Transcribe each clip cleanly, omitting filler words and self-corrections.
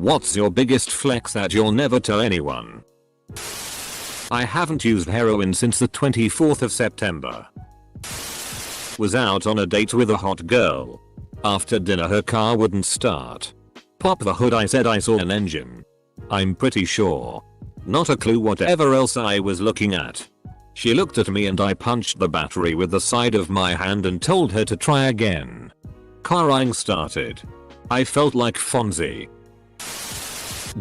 What's your biggest flex that you'll never tell anyone? I haven't used heroin since the 24th of September. Was out on a date with a hot girl. After dinner her car wouldn't start. Pop the hood, I said I saw an engine. I'm pretty sure. Not a clue whatever else I was looking at. She looked at me and I punched the battery with the side of my hand and told her to try again. Carring started. I felt like Fonzie.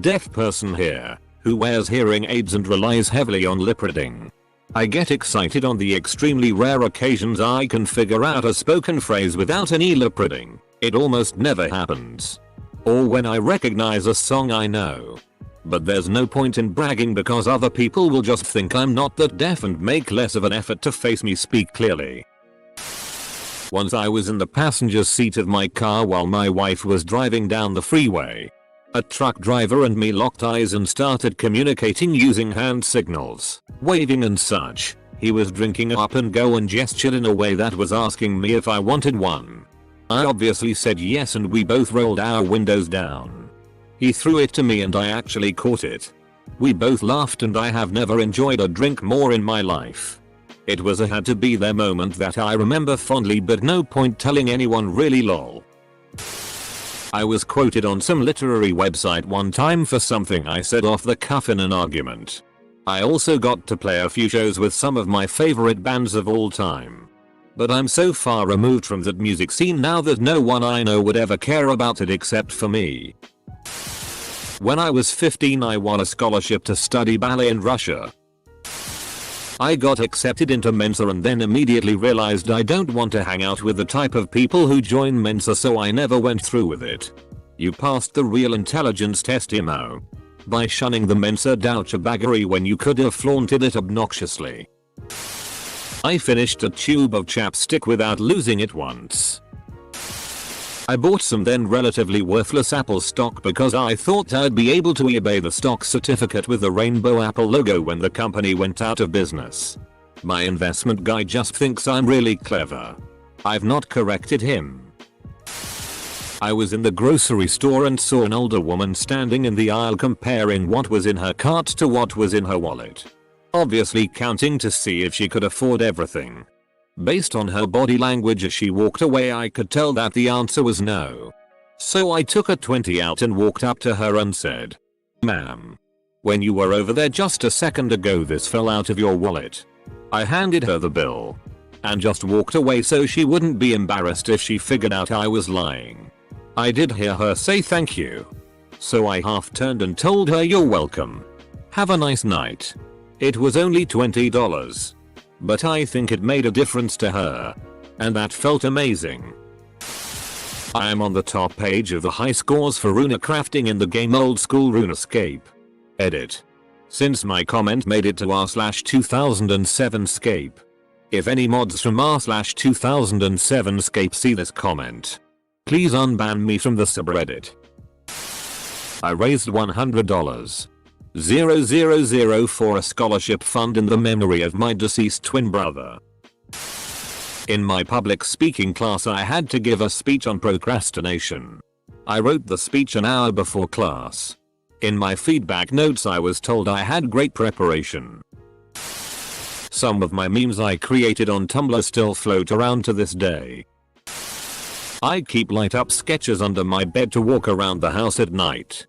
Deaf person here, who wears hearing aids and relies heavily on lip reading. I get excited on the extremely rare occasions I can figure out a spoken phrase without any lip reading. It almost never happens. Or when I recognize a song I know. But there's no point in bragging because other people will just think I'm not that deaf and make less of an effort to face me speak clearly. Once I was in the passenger seat of my car while my wife was driving down the freeway. A truck driver and me locked eyes and started communicating using hand signals, waving and such. He was drinking up and go and gestured in a way that was asking me if I wanted one. I obviously said yes and we both rolled our windows down. He threw it to me and I actually caught it. We both laughed and I have never enjoyed a drink more in my life. It was a had to be there moment that I remember fondly but no point telling anyone really lol. I was quoted on some literary website one time for something I said off the cuff in an argument. I also got to play a few shows with some of my favorite bands of all time. But I'm so far removed from that music scene now that no one I know would ever care about it except for me. When I was 15 I won a scholarship to study ballet in Russia. I got accepted into Mensa and then immediately realized I don't want to hang out with the type of people who join Mensa, so I never went through with it. You passed the real intelligence test, Imo. By shunning the Mensa douchebaggery when you could have flaunted it obnoxiously. I finished a tube of chapstick without losing it once. I bought some then relatively worthless Apple stock because I thought I'd be able to eBay the stock certificate with the rainbow Apple logo when the company went out of business. My investment guy just thinks I'm really clever. I've not corrected him. I was in the grocery store and saw an older woman standing in the aisle comparing what was in her cart to what was in her wallet. Obviously counting to see if she could afford everything. Based on her body language as she walked away I could tell that the answer was no. So I took a 20 out and walked up to her and said, "Ma'am, when you were over there just a second ago this fell out of your wallet." I handed her the bill. And just walked away so she wouldn't be embarrassed if she figured out I was lying. I did hear her say thank you. So I half turned and told her you're welcome. Have a nice night. It was only $20. But I think it made a difference to her. And that felt amazing. I am on the top page of the high scores for runa crafting in the game Old School RuneScape. Edit. Since my comment made it to r/2007 scape. If any mods from r/2007 scape see this comment, please unban me from the subreddit. I raised $100. 000 for a scholarship fund in the memory of my deceased twin brother. In my public speaking class I had to give a speech on procrastination. I wrote the speech an hour before class. In my feedback notes I was told I had great preparation. Some of my memes I created on Tumblr still float around to this day. I keep light up sketches under my bed to walk around the house at night.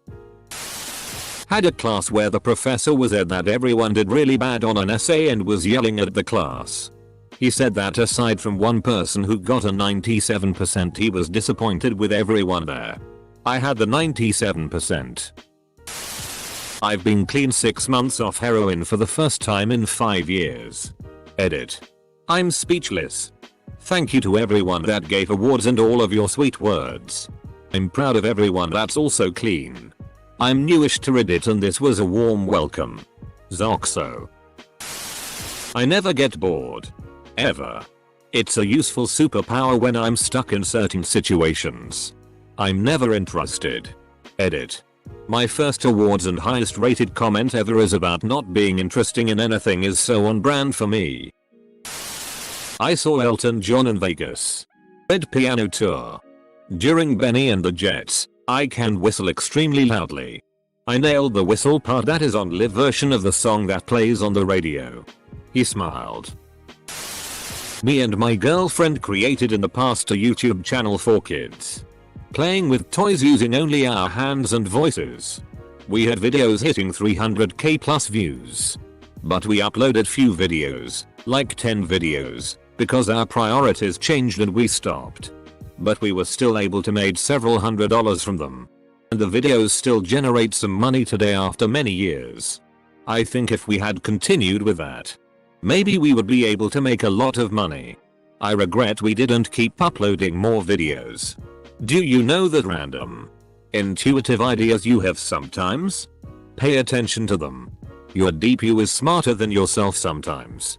Had a class where the professor was said that everyone did really bad on an essay and was yelling at the class. He said that aside from one person who got a 97% he was disappointed with everyone there. I had the 97%. I've been clean 6 months off heroin for the first time in 5 years. Edit. I'm speechless. Thank you to everyone that gave awards and all of your sweet words. I'm proud of everyone that's also clean. I'm newish to Reddit and this was a warm welcome. Zoxo. I never get bored. Ever. It's a useful superpower when I'm stuck in certain situations. I'm never interested. Edit. My first awards and highest rated comment ever is about not being interesting in anything is so on brand for me. I saw Elton John in Vegas. Red Piano Tour. During Benny and the Jets, I can whistle extremely loudly. I nailed the whistle part that is on live version of the song that plays on the radio. He smiled. Me and my girlfriend created in the past a YouTube channel for kids. Playing with toys using only our hands and voices. We had videos hitting 300k plus views. But we uploaded few videos, like 10 videos, because our priorities changed and we stopped. But we were still able to make several $100s from them. And the videos still generate some money today after many years. I think if we had continued with that, maybe we would be able to make a lot of money. I regret we didn't keep uploading more videos. Do you know that random, intuitive ideas you have sometimes? Pay attention to them. Your deep you is smarter than yourself sometimes.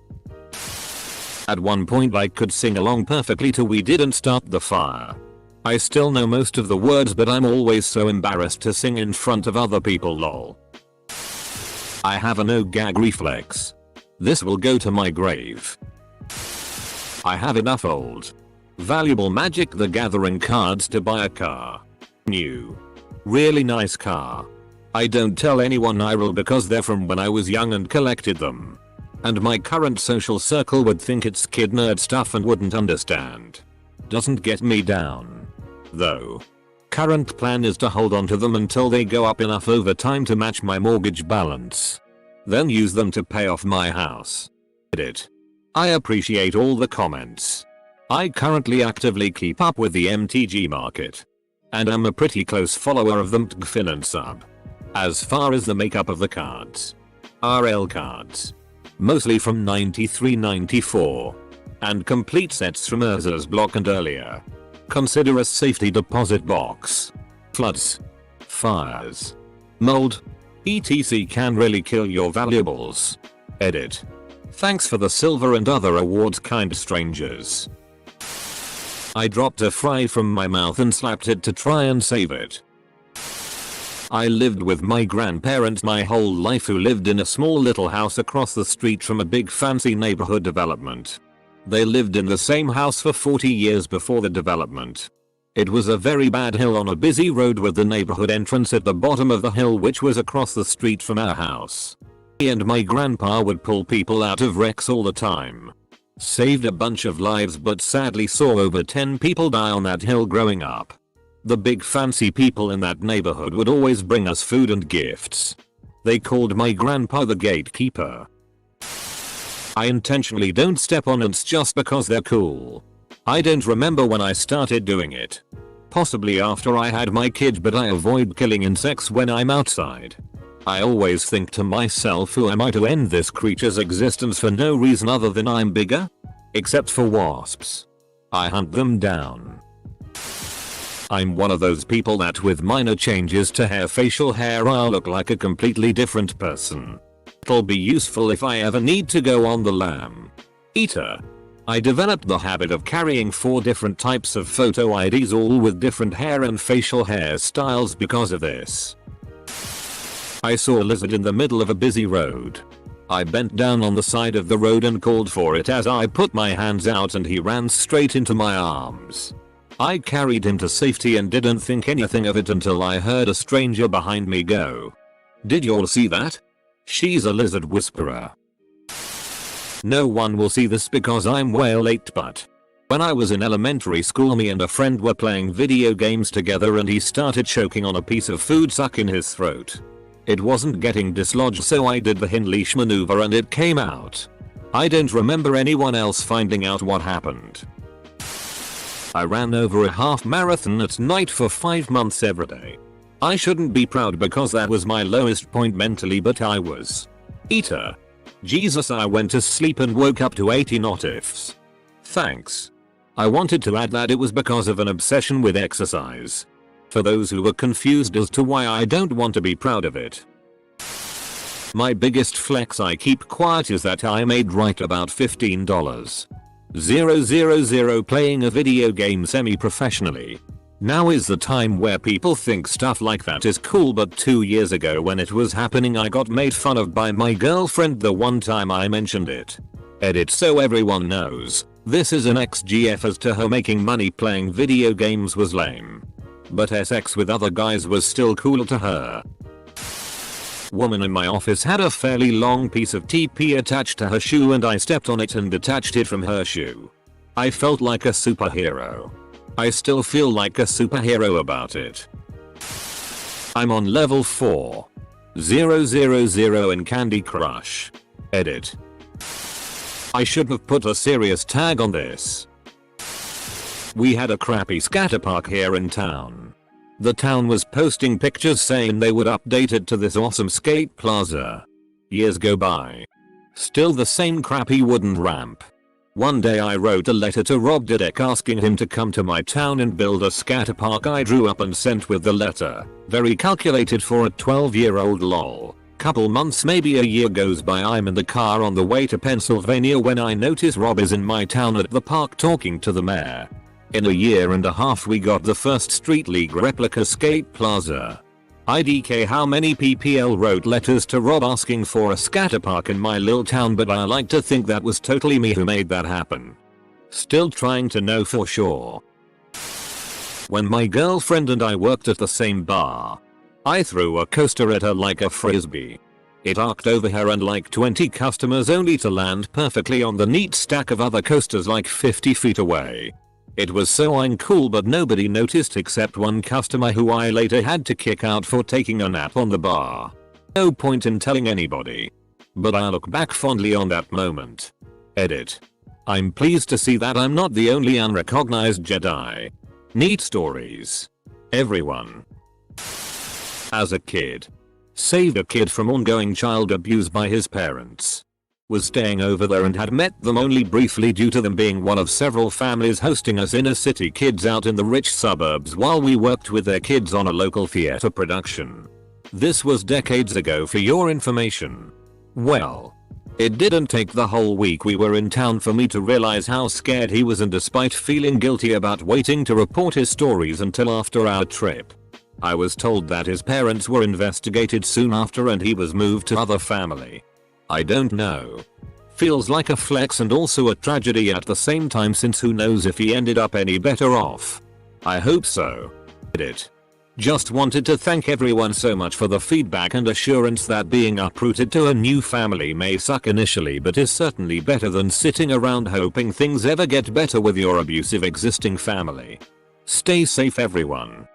At one point I could sing along perfectly to We Didn't Start the Fire. I still know most of the words but I'm always so embarrassed to sing in front of other people lol. I have a no gag reflex. This will go to my grave. I have enough old, valuable Magic the Gathering cards to buy a car. New, really nice car. I don't tell anyone I will because they're from when I was young and collected them. And my current social circle would think it's kid nerd stuff and wouldn't understand. Doesn't get me down. Though. Current plan is to hold on to them until they go up enough over time to match my mortgage balance. Then use them to pay off my house. Edit. I appreciate all the comments. I currently actively keep up with the MTG market. And I'm a pretty close follower of them Tgfin and sub. As far as the makeup of the cards. RL cards. Mostly from 93-94. And complete sets from Urza's block and earlier. Consider a safety deposit box. Floods. Fires. Mold. etc. can really kill your valuables. Edit. Thanks for the silver and other awards kind strangers. I dropped a fry from my mouth and slapped it to try and save it. I lived with my grandparents my whole life who lived in a small little house across the street from a big fancy neighborhood development. They lived in the same house for 40 years before the development. It was a very bad hill on a busy road with the neighborhood entrance at the bottom of the hill which was across the street from our house. Me and my grandpa would pull people out of wrecks all the time. Saved a bunch of lives but sadly saw over 10 people die on that hill growing up. The big fancy people in that neighborhood would always bring us food and gifts. They called my grandpa the gatekeeper. I intentionally don't step on ants just because they're cool. I don't remember when I started doing it. Possibly after I had my kid but I avoid killing insects when I'm outside. I always think to myself who am I to end this creature's existence for no reason other than I'm bigger? Except for wasps. I hunt them down. I'm one of those people that with minor changes to facial hair I'll look like a completely different person. It'll be useful if I ever need to go on the lam. Eater. I developed the habit of carrying 4 different types of photo IDs all with different hair and facial hairstyles because of this. I saw a lizard in the middle of a busy road. I bent down on the side of the road and called for it as I put my hands out and he ran straight into my arms. I carried him to safety and didn't think anything of it until I heard a stranger behind me go. Did y'all see that? She's a lizard whisperer. No one will see this because I'm way late but when I was in elementary school me and a friend were playing video games together and he started choking on a piece of food stuck in his throat. It wasn't getting dislodged so I did the Hinleash maneuver and it came out. I don't remember anyone else finding out what happened. I ran over a half marathon at night for 5 months every day. I shouldn't be proud because that was my lowest point mentally but I was. Eater. Jesus, I went to sleep and woke up to 80 notifs. Thanks. I wanted to add that it was because of an obsession with exercise. For those who were confused as to why I don't want to be proud of it. My biggest flex I keep quiet is that I made right about $15,000 playing a video game semi-professionally. Now is the time where people think stuff like that is cool but 2 years ago when it was happening I got made fun of by my girlfriend the one time I mentioned it. Edit so everyone knows, this is an XGF as to her making money playing video games was lame. but sex with other guys was still cool to her. Woman in my office had a fairly long piece of TP attached to her shoe and I stepped on it and detached it from her shoe. I felt like a superhero. I still feel like a superhero about it. I'm on level 4,000 in Candy Crush. Edit. I should have put a serious tag on this. We had a crappy scatter park here in town. The town was posting pictures saying they would update it to this awesome skate plaza. Years go by. Still the same crappy wooden ramp. One day I wrote a letter to Rob Dyrdek asking him to come to my town and build a scatter park I drew up and sent with the letter. Very calculated for a 12-year-old lol. Couple months, maybe a year goes by. I'm in the car on the way to Pennsylvania when I notice Rob is in my town at the park talking to the mayor. In a year and a half we got the first Street League replica skate plaza. IDK how many PPL wrote letters to Rob asking for a scatter park in my lil town, but I like to think that was totally me who made that happen. Still trying to know for sure. When my girlfriend and I worked at the same bar, I threw a coaster at her like a frisbee. It arced over her and like 20 customers only to land perfectly on the neat stack of other coasters like 50 feet away. It was so uncool, but nobody noticed except one customer who I later had to kick out for taking a nap on the bar. No point in telling anybody. But I look back fondly on that moment. Edit. I'm pleased to see that I'm not the only unrecognized Jedi. Neat stories. Everyone. As a kid. Saved a kid from ongoing child abuse by his parents. Was staying over there and had met them only briefly due to them being one of several families hosting us inner city kids out in the rich suburbs while we worked with their kids on a local theater production. This was decades ago for your information. Well, it didn't take the whole week we were in town for me to realize how scared he was, and despite feeling guilty about waiting to report his stories until after our trip, I was told that his parents were investigated soon after and he was moved to other family. I don't know. Feels like a flex and also a tragedy at the same time, since who knows if he ended up any better off. I hope so. Edit. Just wanted to thank everyone so much for the feedback and assurance that being uprooted to a new family may suck initially, but is certainly better than sitting around hoping things ever get better with your abusive existing family. Stay safe everyone.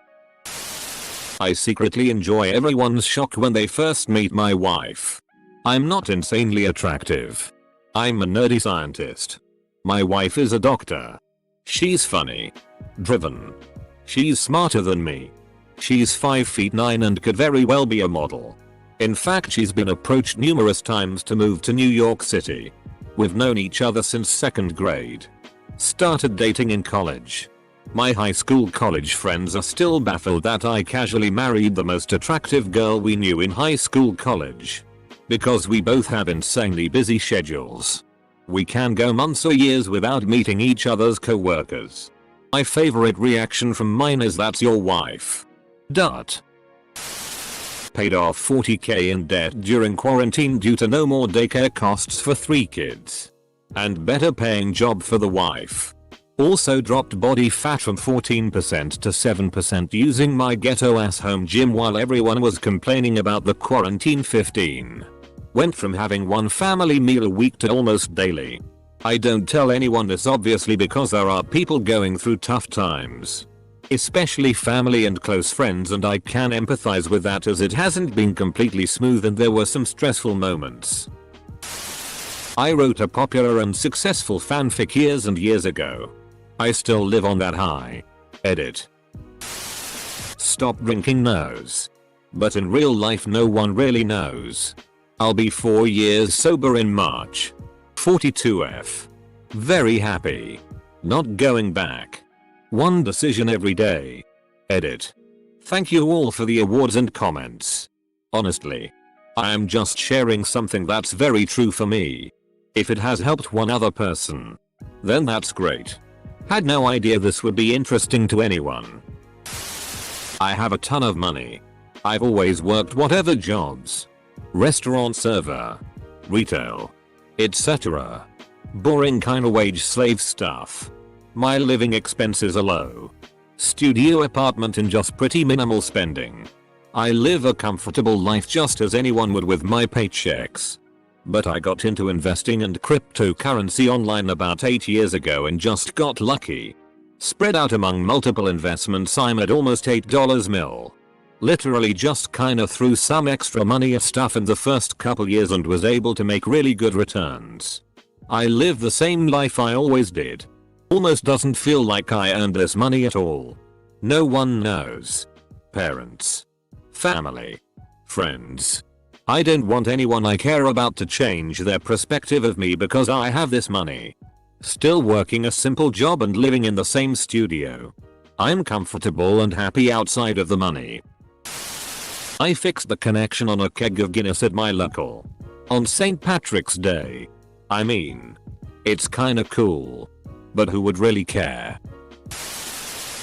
I secretly enjoy everyone's shock when they first meet my wife. I'm not insanely attractive. I'm a nerdy scientist. My wife is a doctor. She's funny. Driven. She's smarter than me. She's 5'9" and could very well be a model. In fact, she's been approached numerous times to move to New York City. We've known each other since 2nd grade. Started dating in college. My high school college friends are still baffled that I casually married the most attractive girl we knew in high school college. Because we both have insanely busy schedules. We can go months or years without meeting each other's co-workers. My favorite reaction from mine is "That's your wife." Dot. Paid off $40k in debt during quarantine due to no more daycare costs for 3 kids. And better paying job for the wife. Also dropped body fat from 14% to 7% using my ghetto ass home gym while everyone was complaining about the quarantine 15. Went from having one family meal a week to almost daily. I don't tell anyone this obviously because there are people going through tough times. Especially family and close friends, and I can empathize with that as it hasn't been completely smooth and there were some stressful moments. I wrote a popular and successful fanfic years and years ago. I still live on that high. Edit. Stop drinking knows. But in real life no one really knows. I'll be 4 years sober in March. 42F. Very happy. Not going back. One decision every day. Edit. Thank you all for the awards and comments. Honestly, I am just sharing something that's very true for me. If it has helped one other person, then that's great. Had no idea this would be interesting to anyone. I have a ton of money. I've always worked whatever jobs. Restaurant server. Retail. Etc. Boring kinda wage slave stuff. My living expenses are low. Studio apartment and just pretty minimal spending. I live a comfortable life just as anyone would with my paychecks. But I got into investing and cryptocurrency online about 8 years ago and just got lucky. Spread out among multiple investments, I'm at almost $8 mil. Literally just kinda threw some extra money at stuff in the first couple years and was able to make really good returns. I live the same life I always did. Almost doesn't feel like I earned this money at all. No one knows. Parents. Family. Friends. I don't want anyone I care about to change their perspective of me because I have this money. Still working a simple job and living in the same studio. I'm comfortable and happy outside of the money. I fixed the connection on a keg of Guinness at my local. On St. Patrick's Day. I mean, it's kinda cool. But who would really care?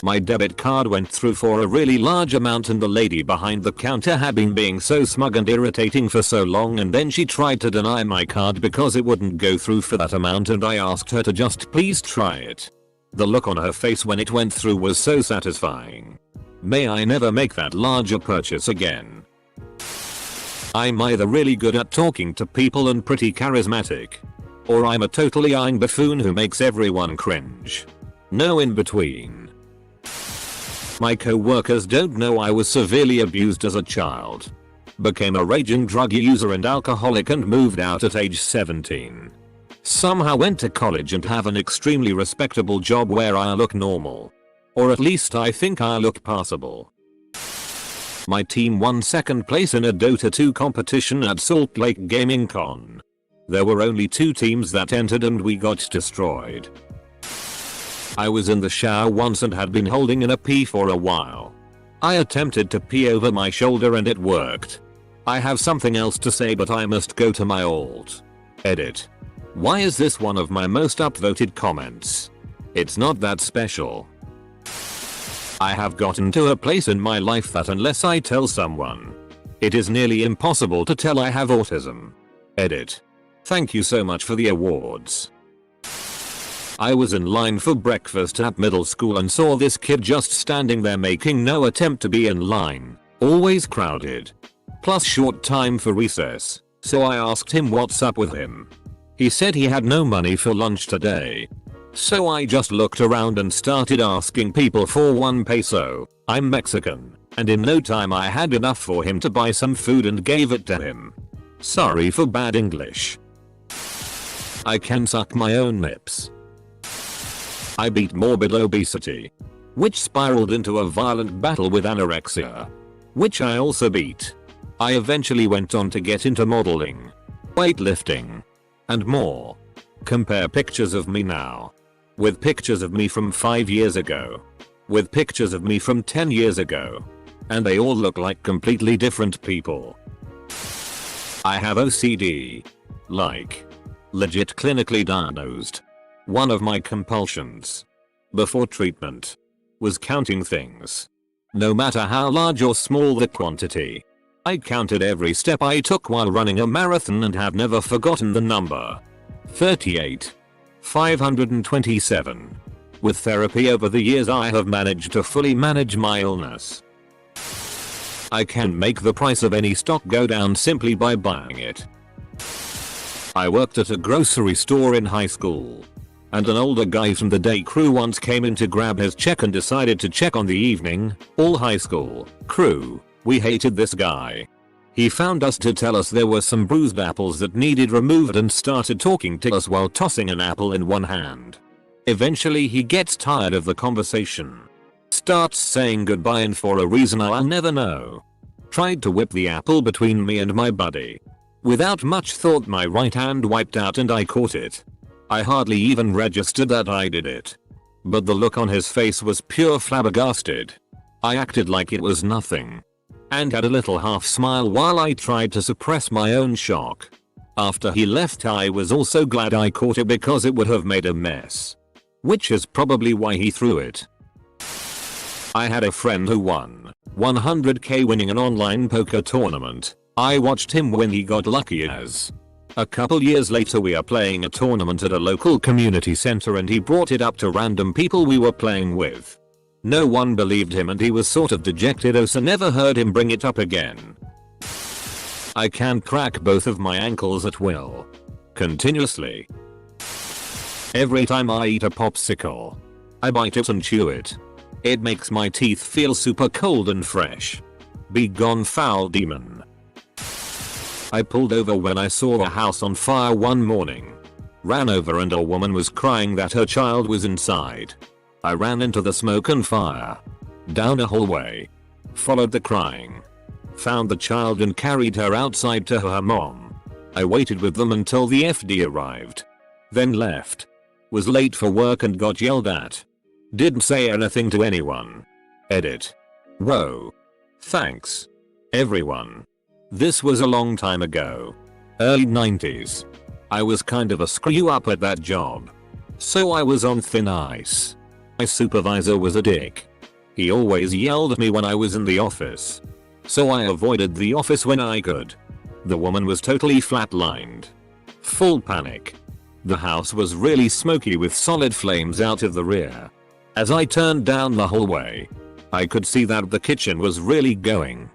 My debit card went through for a really large amount and the lady behind the counter had been being so smug and irritating for so long, and then she tried to deny my card because it wouldn't go through for that amount, and I asked her to just please try it. The look on her face when it went through was so satisfying. May I never make that larger purchase again. I'm either really good at talking to people and pretty charismatic, or I'm a totally lying buffoon who makes everyone cringe. No in between. My co-workers don't know I was severely abused as a child. Became a raging drug user and alcoholic and moved out at age 17. Somehow went to college and have an extremely respectable job where I look normal. Or at least I think I look passable. My team won second place in a Dota 2 competition at Salt Lake Gaming Con. There were only 2 teams that entered and we got destroyed. I was in the shower once and had been holding in a pee for a while. I attempted to pee over my shoulder and it worked. I have something else to say but I must go to my alt. Edit. Why is this one of my most upvoted comments? It's not that special. I have gotten to a place in my life that unless I tell someone, it is nearly impossible to tell I have autism. Edit. Thank you so much for the awards. I was in line for breakfast at middle school and saw this kid just standing there making no attempt to be in line. Always crowded. Plus short time for recess. So I asked him what's up with him. He said he had no money for lunch today. So I just looked around and started asking people for 1 peso. I'm Mexican. And in no time I had enough for him to buy some food and gave it to him. Sorry for bad English. I can suck my own lips. I beat morbid obesity, which spiraled into a violent battle with anorexia, which I also beat. I eventually went on to get into modeling, weightlifting, and more. Compare pictures of me now with pictures of me from 5 years ago, with pictures of me from 10 years ago, and they all look like completely different people. I have OCD. Like, legit clinically diagnosed. One of my compulsions before treatment was counting things. No matter how large or small the quantity. I counted every step I took while running a marathon and have never forgotten the number. 38. 527. With therapy over the years I have managed to fully manage my illness. I can make the price of any stock go down simply by buying it. I worked at a grocery store in high school. And an older guy from the day crew once came in to grab his check and decided to check on the evening. All high school crew, we hated this guy. He found us to tell us there were some bruised apples that needed removed and started talking to us while tossing an apple in one hand. Eventually he gets tired of the conversation. Starts saying goodbye and for a reason I'll never know. Tried to whip the apple between me and my buddy. Without much thought my right hand wiped out and I caught it. I hardly even registered that I did it. But the look on his face was pure flabbergasted. I acted like it was nothing. And had a little half smile while I tried to suppress my own shock. After he left I was also glad I caught it because it would have made a mess. Which is probably why he threw it. I had a friend who won 100k winning an online poker tournament. I watched him when he got lucky as. A couple years later we are playing a tournament at a local community center and he brought it up to random people we were playing with. No one believed him and he was sort of dejected, so never heard him bring it up again. I can crack both of my ankles at will. Continuously. Every time I eat a popsicle, I bite it and chew it. It makes my teeth feel super cold and fresh. Be gone, foul demon. I pulled over when I saw a house on fire one morning. Ran over and a woman was crying that her child was inside. I ran into the smoke and fire. Down a hallway. Followed the crying. Found the child and carried her outside to her mom. I waited with them until the FD arrived. Then left. Was late for work and got yelled at. Didn't say anything to anyone. Edit. Whoa. Thanks. Everyone. This was a long time ago. Early 90s. I was kind of a screw up at that job. So I was on thin ice. My supervisor was a dick. He always yelled at me when I was in the office. So I avoided the office when I could. The woman was totally flatlined. Full panic. The house was really smoky with solid flames out of the rear. As I turned down the hallway, I could see that the kitchen was really going.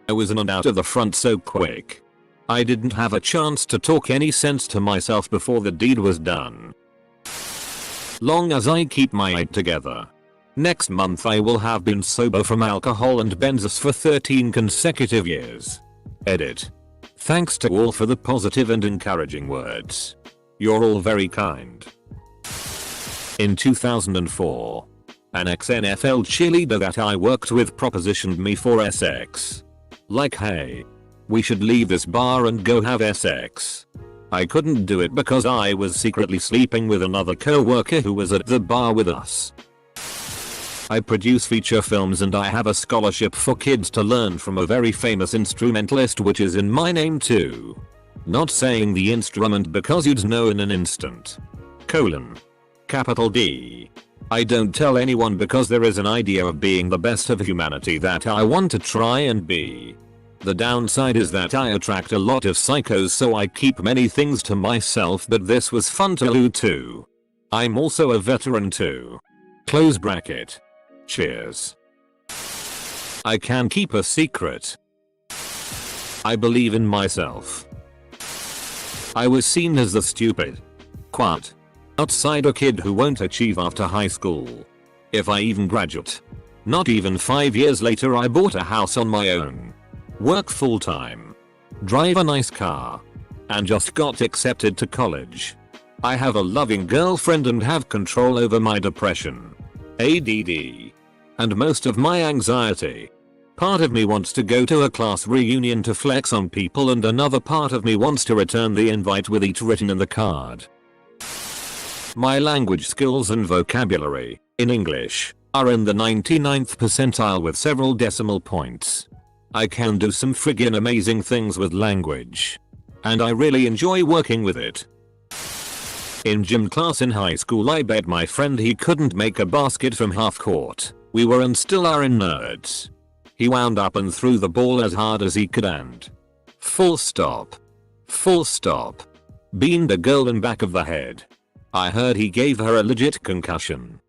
I was in and out of the front so quick. I didn't have a chance to talk any sense to myself before the deed was done. Long as I keep my act together. Next month I will have been sober from alcohol and benzos for 13 consecutive years. Edit. Thanks to all for the positive and encouraging words. You're all very kind. In 2004, an ex-NFL cheerleader that I worked with propositioned me for sex. Like, hey, we should leave this bar and go have sex. I couldn't do it because I was secretly sleeping with another co-worker who was at the bar with us. I produce feature films and I have a scholarship for kids to learn from a very famous instrumentalist, which is in my name too. Not saying the instrument because you'd know in an instant. Capital D. I don't tell anyone because there is an idea of being the best of humanity that I want to try and be. The downside is that I attract a lot of psychos, so I keep many things to myself, but this was fun to allude to. I'm also a veteran too. Close bracket. Cheers. I can keep a secret. I believe in myself. I was seen as the stupid, quiet, outsider kid who won't achieve after high school. If I even graduate. Not even 5 years later I bought a house on my own. Work full time. Drive a nice car. And just got accepted to college. I have a loving girlfriend and have control over my depression, ADD, and most of my anxiety. Part of me wants to go to a class reunion to flex on people, and another part of me wants to return the invite with "eat" written in the card. My language skills and vocabulary, in English, are in the 99th percentile with several decimal points. I can do some friggin' amazing things with language. And I really enjoy working with it. In gym class in high school I bet my friend he couldn't make a basket from half court. We were and still are in nerds. He wound up and threw the ball as hard as he could and full stop. Beamed a girl in back of the head. I heard he gave her a legit concussion.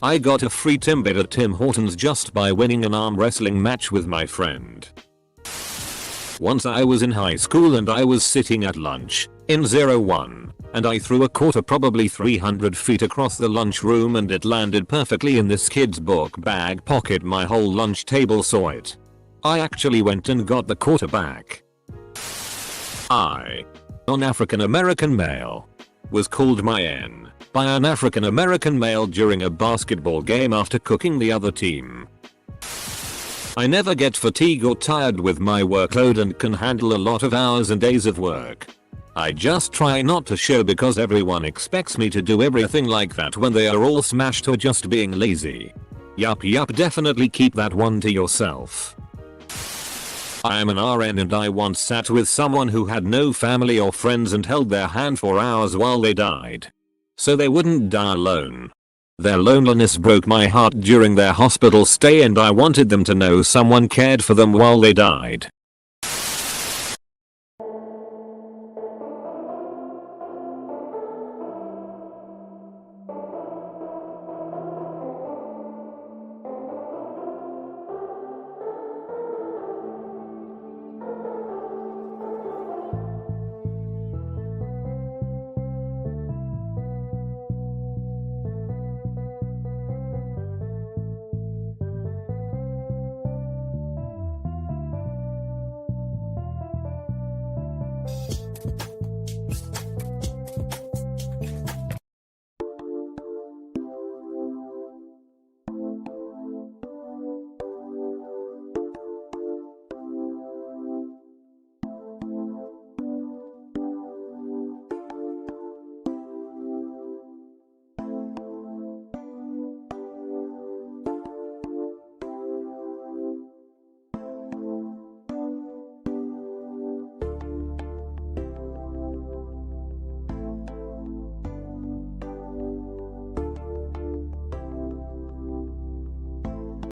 I got a free Timbit at Tim Hortons just by winning an arm wrestling match with my friend. Once I was in high school and I was sitting at lunch in 01 and I threw a quarter probably 300 feet across the lunchroom and it landed perfectly in this kid's book bag pocket. My whole lunch table saw it. I actually went and got the quarter back. An African American male, was called my N by an African American male during a basketball game after cooking the other team. I never get fatigued or tired with my workload and can handle a lot of hours and days of work. I just try not to show because everyone expects me to do everything like that when they are all smashed or just being lazy. Yup, definitely keep that one to yourself. I am an RN and I once sat with someone who had no family or friends and held their hand for hours while they died. So they wouldn't die alone. Their loneliness broke my heart during their hospital stay and I wanted them to know someone cared for them while they died.